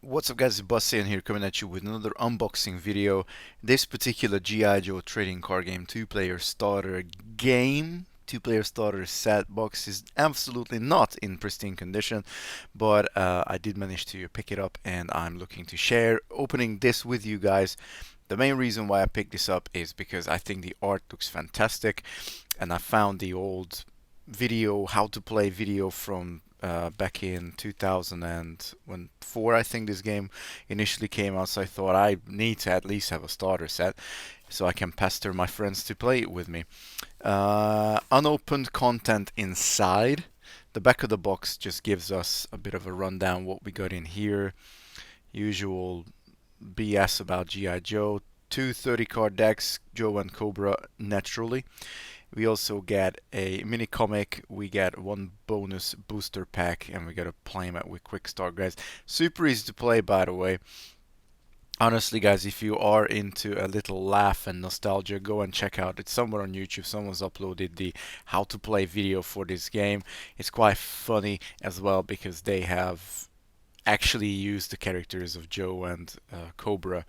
What's up guys, it's Bussy here coming at you with another unboxing video. This particular G.I.Joe trading card game, two-player starter game, two-player starter set box is absolutely not in pristine condition, but I did manage to pick it up and I'm looking to share opening this with you guys. The main reason why I picked this up is because I think the art looks fantastic and I found the old video, how to play video from back in 2004, I think this game initially came out. So I thought I need to at least have a starter set so I can pester my friends to play it with me. Unopened content inside. The back of the box just gives us a bit of a rundown what we got in here. Usual BS about G.I. Joe. Two 30-card decks, Joe and Cobra naturally. We also get a mini comic, we get one bonus booster pack, and we get a playmat with quick start guys. Super easy to play, by the way. Honestly guys, if you are into a little laugh and nostalgia, go and check out, it's somewhere on YouTube. Someone's uploaded the how to play video for this game. It's quite funny as well because they have actually used the characters of Joe and Cobra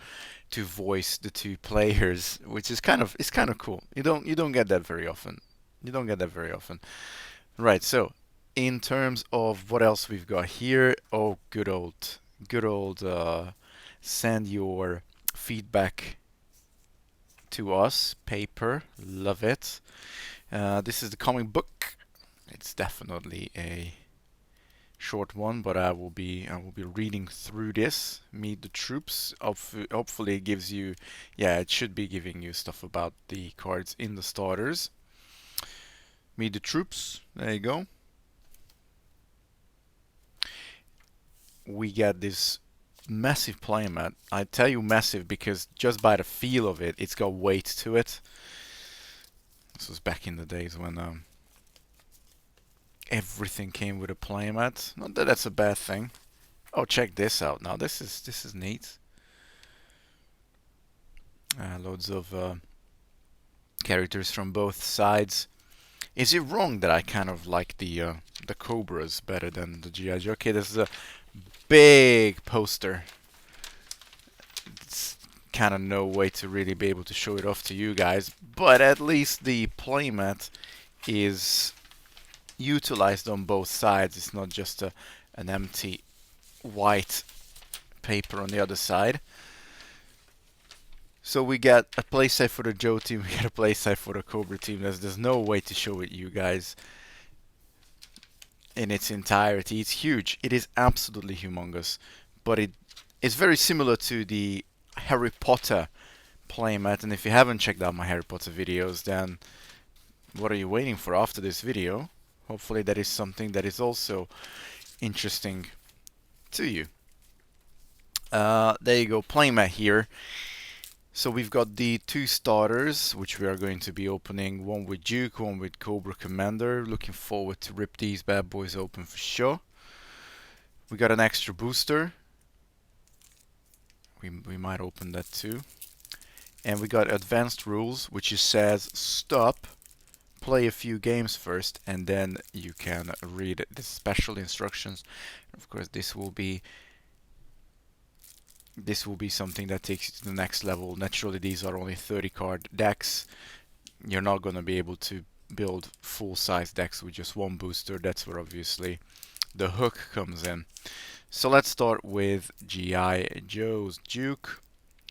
to voice the two players, which is kind of cool. You don't get that very often. You don't get that very often. Right. So, in terms of what else we've got here, oh, good old, send your feedback to us. Paper, love it. This is the comic book. It's definitely a short one, but I will be reading through this. Meet the troops. Hopefully it gives you, yeah, it should be giving you stuff about the cards in the starters. Meet the troops. There you go. We get this massive playmat. I tell you massive because just by the feel of it, it's got weight to it. This was back in the days when everything came with a playmat. Not that that's a bad thing. Oh, check this out now. This is neat. Loads of characters from both sides. Is it wrong that I kind of like the Cobras better than the G.I. Joe? Okay, this is a big poster. It's kind of no way to really be able to show it off to you guys, but at least the playmat is utilized on both sides. It's not just an empty white paper on the other side. So we got a playset for the Joe team, we got a playset for the Cobra team. There's no way to show it you guys in its entirety. It's huge. It is absolutely humongous. But it's very similar to the Harry Potter playmat. And if you haven't checked out my Harry Potter videos, then what are you waiting for after this video? Hopefully that is something that is also interesting to you. There you go, playmat here. So we've got the two starters, which we are going to be opening, one with Duke, one with Cobra Commander. Looking forward to rip these bad boys open for sure. We got an extra booster. We might open that too. And we got advanced rules, which just says stop, play a few games first, and then you can read the special instructions. Of course, this will be something that takes you to the next level. Naturally, these are only 30 card decks. You're not going to be able to build full size decks with just one booster. That's where obviously the hook comes in. So let's start with G.I. Joe's Duke.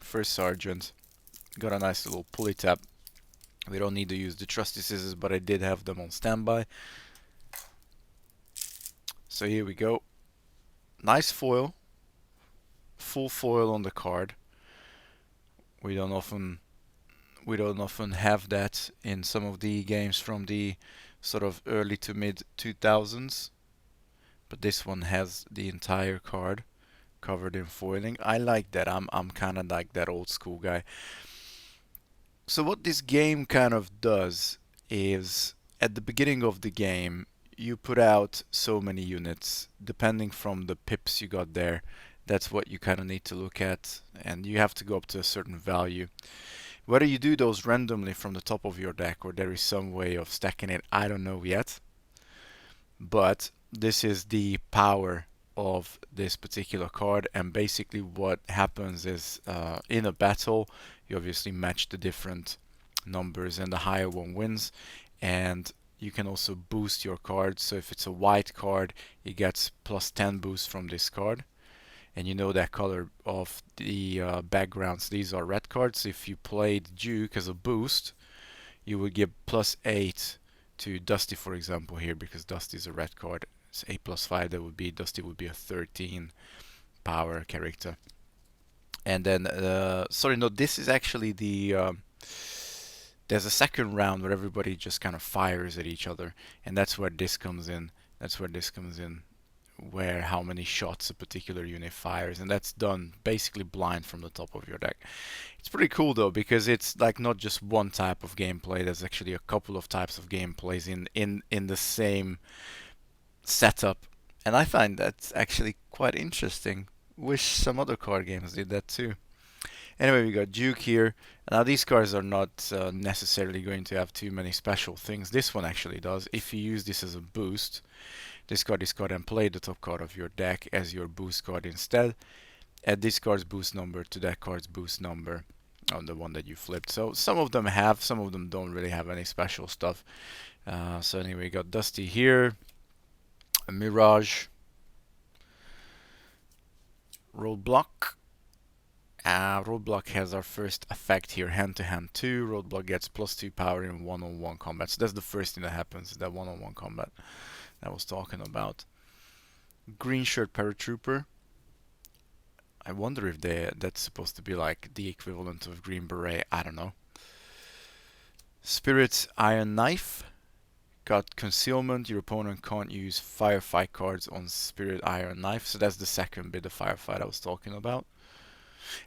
First Sergeant. Got a nice little pulley tab. We don't need to use the trusty scissors, but I did have them on standby. So here we go. Nice foil. Full foil on the card. We don't often have that in some of the games from the sort of early to mid 2000s, but this one has the entire card covered in foiling. I like that. I'm kind of like that old school guy. So what this game kind of does is at the beginning of the game you put out so many units depending from the pips you got there. That's what you kind of need to look at, and you have to go up to a certain value. Whether you do those randomly from the top of your deck or there is some way of stacking it, I don't know yet. But this is the power of this particular card, and basically what happens is in a battle you obviously match the different numbers and the higher one wins, and you can also boost your card. So if it's a white card, it gets plus 10 boost from this card, and you know that color of the backgrounds. These are red cards. If you played Duke as a boost, you would give plus 8 to Dusty, for example, here, because Dusty is a red card. It's 8 plus 5, that would be, Dusty would be a 13 power character. And then, sorry, no, this is actually the, there's a second round where everybody just kind of fires at each other, and that's where this comes in. That's where this comes in, where how many shots a particular unit fires, and that's done basically blind from the top of your deck. It's pretty cool though, because it's like not just one type of gameplay. There's actually a couple of types of gameplays in the same setup, and I find that's actually quite interesting. Wish some other card games did that too. Anyway, we got Duke here. Now these cards are not necessarily going to have too many special things. This one actually does. If you use this as a boost, discard this card and play the top card of your deck as your boost card instead. Add this card's boost number to that card's boost number on the one that you flipped. So some of them have, some of them don't really have any special stuff. So anyway, we got Dusty here, a Mirage, Roadblock. Roadblock has our first effect here, hand to hand 2. Roadblock gets plus 2 power in one-on-one combat. So that's the first thing that happens, that one-on-one combat that I was talking about. Green shirt paratrooper. I wonder if that's supposed to be like the equivalent of green beret. I don't know. Spirit's iron knife. Got concealment. Your opponent can't use firefight cards on Spirit Iron Knife. So that's the second bit of firefight I was talking about.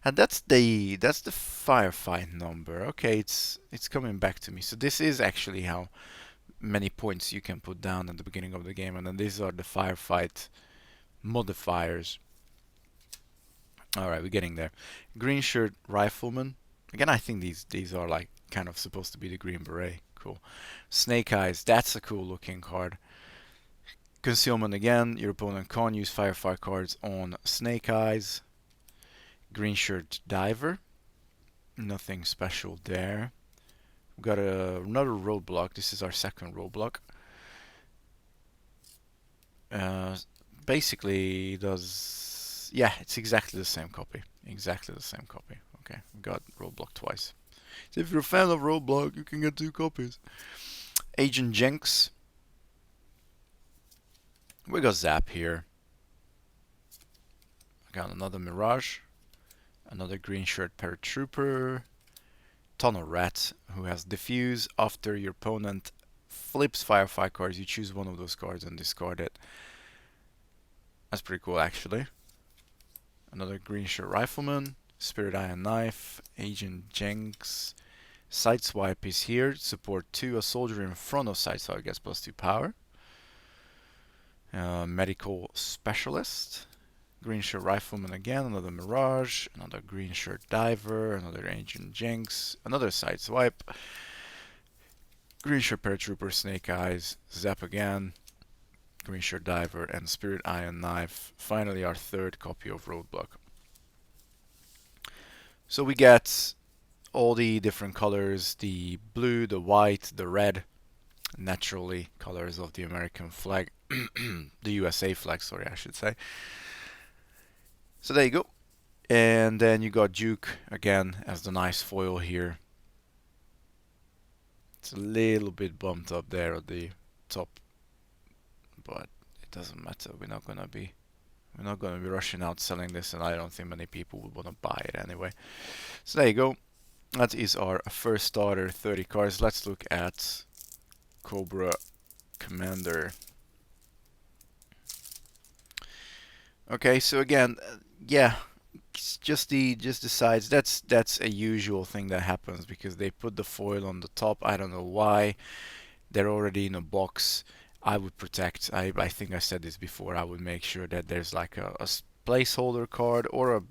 And that's the firefight number. Okay, it's coming back to me. So this is actually how many points you can put down at the beginning of the game, and then these are the firefight modifiers. Alright, we're getting there. Green shirt rifleman. Again, I think these are like kind of supposed to be the green beret. Cool. Snake eyes. That's a cool looking card. Concealment again. Your opponent can't use firefight cards on Snake eyes. Green shirt diver. Nothing special there. We've got another roadblock. This is our second roadblock. Basically does, yeah, it's exactly the same copy. Exactly the same copy. Okay, we got roadblock twice. So if you're a fan of roadblock, you can get 2 copies. Agent Jenks. We got Zap here. I got another Mirage. Another green shirt paratrooper. Tunnel Rat, who has Diffuse. After your opponent flips firefight cards, you choose one of those cards and discard it. That's pretty cool, actually. Another green shirt rifleman. Spirit Iron Knife. Agent Jenks. Sideswipe is here. Support 2. A soldier in front of Sideswipe gets plus 2 power. Medical Specialist. Green shirt rifleman again, another Mirage, another green shirt diver, another Agent Jenks, another Sideswipe. Green shirt paratrooper, Snake Eyes, Zap again, green shirt diver, and Spirit Iron Knife. Finally, our third copy of Roadblock. So we get all the different colors: the blue, the white, the red, naturally colors of the American flag, the USA flag, sorry, I should say. So there you go. And then you got Duke again as the nice foil here. It's a little bit bumped up there at the top, but it doesn't matter. We're not gonna be rushing out selling this, and I don't think many people would want to buy it anyway. So there you go. That is our first starter, 30 cards. Let's look at Cobra Commander. Okay, so again, yeah, it's just the sides. That's a usual thing that happens because they put the foil on the top. I don't know why. They're already in a box. I would protect. I think I said this before. I would make sure that there's like a placeholder card or a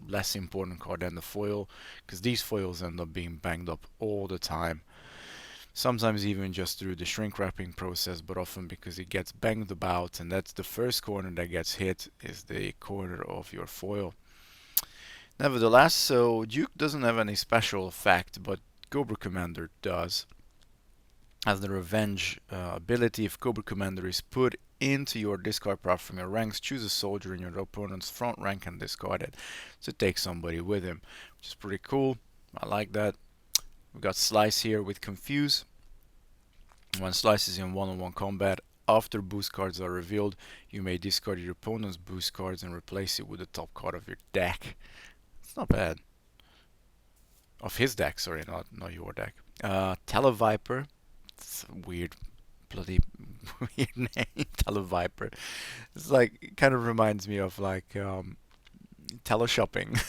less important card than the foil, because these foils end up being banged up all the time. sometimes even just through the shrink wrapping process, but often because it gets banged about, and that's the first corner that gets hit is the corner of your foil. Nevertheless, so Duke doesn't have any special effect, but Cobra Commander does. As the revenge ability, if Cobra Commander is put into your discard pile from your ranks, choose a soldier in your opponent's front rank and discard it. So take somebody with him, which is pretty cool. I like that. We've got Slice here with Confuse. When Slice is in one-on-one combat, after boost cards are revealed, you may discard your opponent's boost cards and replace it with the top card of your deck. It's not bad. Of his deck, sorry, not your deck. Televiper. It's a weird, bloody weird name. Televiper. It's like, it kind of reminds me of like teleshopping.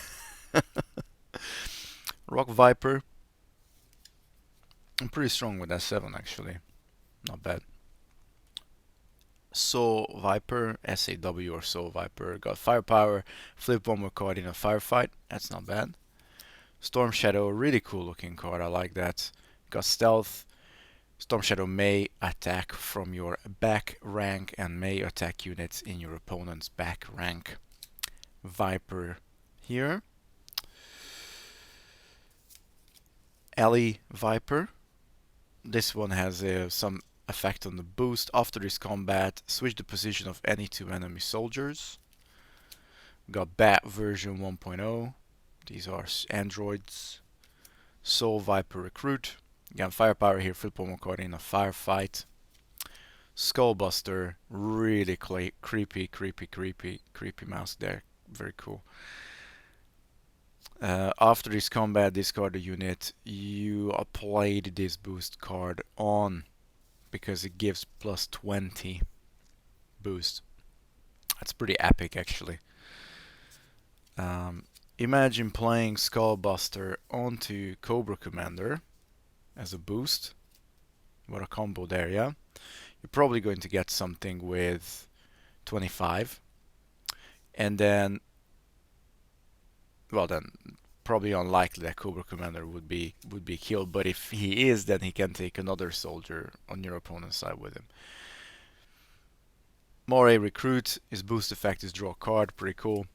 Rock Viper. I'm pretty strong with S7 actually. Not bad. Soul Viper, SAW or Soul Viper. Got firepower, flip one more card in a firefight. That's not bad. Storm Shadow, really cool looking card. I like that. Got stealth. Storm Shadow may attack from your back rank and may attack units in your opponent's back rank. Viper here. Ellie Viper. This one has some effect on the boost. After this combat, switch the position of any two enemy soldiers. Got Bat version 1.0. These are androids. Soul Viper Recruit. Again, firepower here, flip one more card in a firefight. Skullbuster, really creepy mouse there. Very cool. After this combat, discard a unit you applied this boost card on because it gives plus 20 boost. That's pretty epic actually. Imagine playing Skullbuster onto Cobra Commander as a boost. What a combo there, yeah? You're probably going to get something with 25. And then, well then, probably unlikely that Cobra Commander would be killed, but if he is, then he can take another soldier on your opponent's side with him. Moray Recruit, his boost effect is draw a card, pretty cool.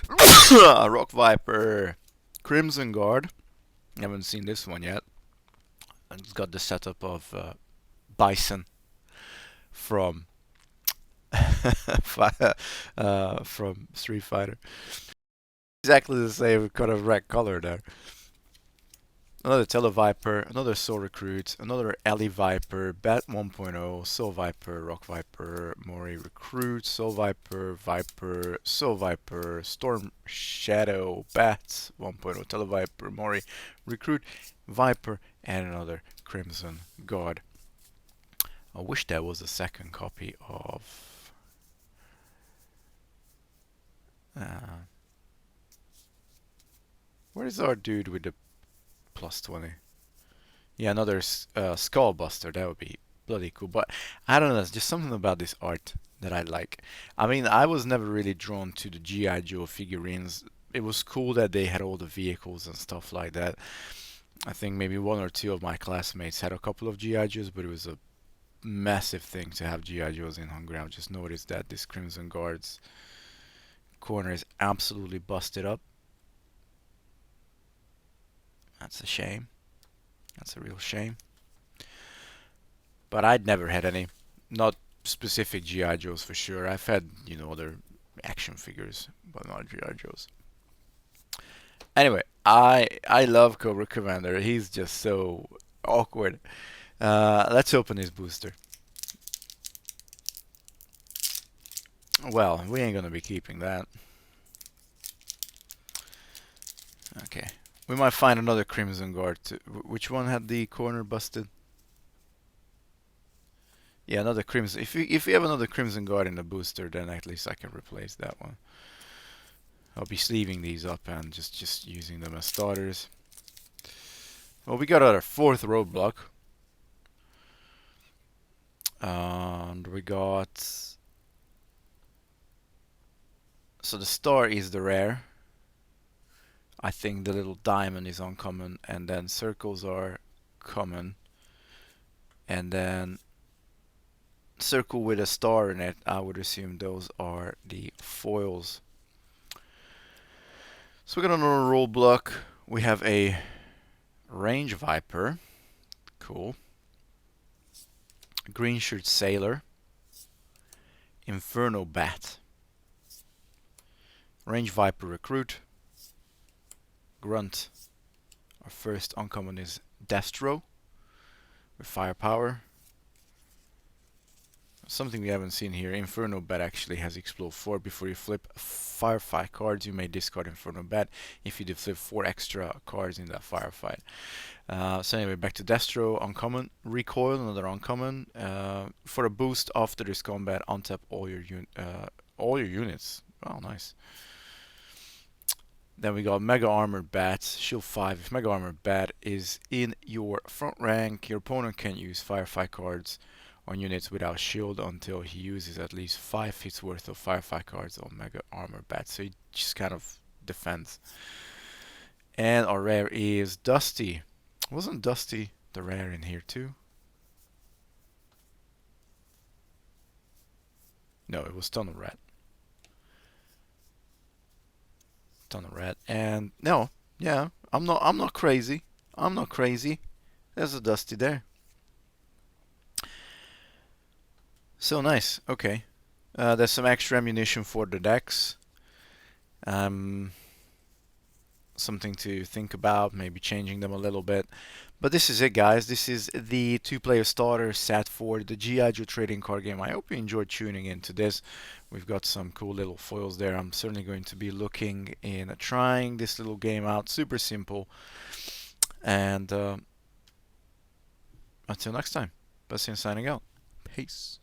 Rock Viper, Crimson Guard. Haven't seen this one yet. It's got the setup of Bison from from Street Fighter. Exactly the same kind of red color there. Another Televiper, another Soul Recruit, another Ellie Viper, Bat 1.0, Soul Viper, Rock Viper, Mori Recruit, Soul Viper, Viper, Soul Viper, Storm Shadow, Bat 1.0, Televiper, Mori Recruit, Viper, and another Crimson Guard. I wish there was a second copy of where is our dude with the plus 20? Yeah, another Skullbuster. That would be bloody cool. But I don't know, there's just something about this art that I like. I mean, I was never really drawn to the G.I. Joe figurines. It was cool that they had all the vehicles and stuff like that. I think maybe one or two of my classmates had a couple of G.I. Joes, but it was a massive thing to have G.I. Joes in Hungary. I just noticed that this Crimson Guard's corner is absolutely busted up. That's a shame. That's a real shame. But I'd never had any. Not specific G.I. Joes for sure. I've had, you know, other action figures, but not G.I. Joes. Anyway, I love Cobra Commander. He's just so awkward. Let's open his booster. Well, we ain't gonna be keeping that. Okay. We might find another Crimson Guard. Which one had the corner busted? Yeah, another Crimson. If we have another Crimson Guard in the booster, then at least I can replace that one. I'll be sleeving these up and just using them as starters. Well, we got our fourth roadblock. And we got... So the star is the rare. I think the little diamond is uncommon, and then circles are uncommon, and then circle with a star in it. I would assume those are the foils. So we got another rule block. We have a Range Viper. Cool. Green Shirt Sailor. Inferno Bat. Range Viper Recruit. Grunt. Our first uncommon is Destro with firepower. Something we haven't seen here. Inferno Bat actually has Explode 4. Before you flip 5 cards, you may discard Inferno Bat if you do flip 4 extra cards in that firefight. So anyway, back to Destro. Uncommon. Recoil, another uncommon. For a boost after this combat, untap all your units. Wow, nice. Then we got Mega Armored Bat, Shield 5. If Mega Armored Bat is in your front rank, your opponent can use Firefight cards on units without shield until he uses at least 5 hits worth of Firefight cards on Mega Armored Bat. So he just kind of defends. And our rare is Dusty. Wasn't Dusty the rare in here too? No, it was Tunnel Rat. Tunnel Rat. And no, yeah, I'm not crazy. I'm not crazy. There's a Dusty there. So nice. Okay. There's some extra ammunition for the decks. Something to think about, maybe changing them a little bit. But this is it, guys. This is the 2-player starter set for the G.I.Joe trading card game. I hope you enjoyed tuning into this. We've got some cool little foils there. I'm certainly going to be looking in trying this little game out. Super simple. And until next time, Bastian signing out. Peace.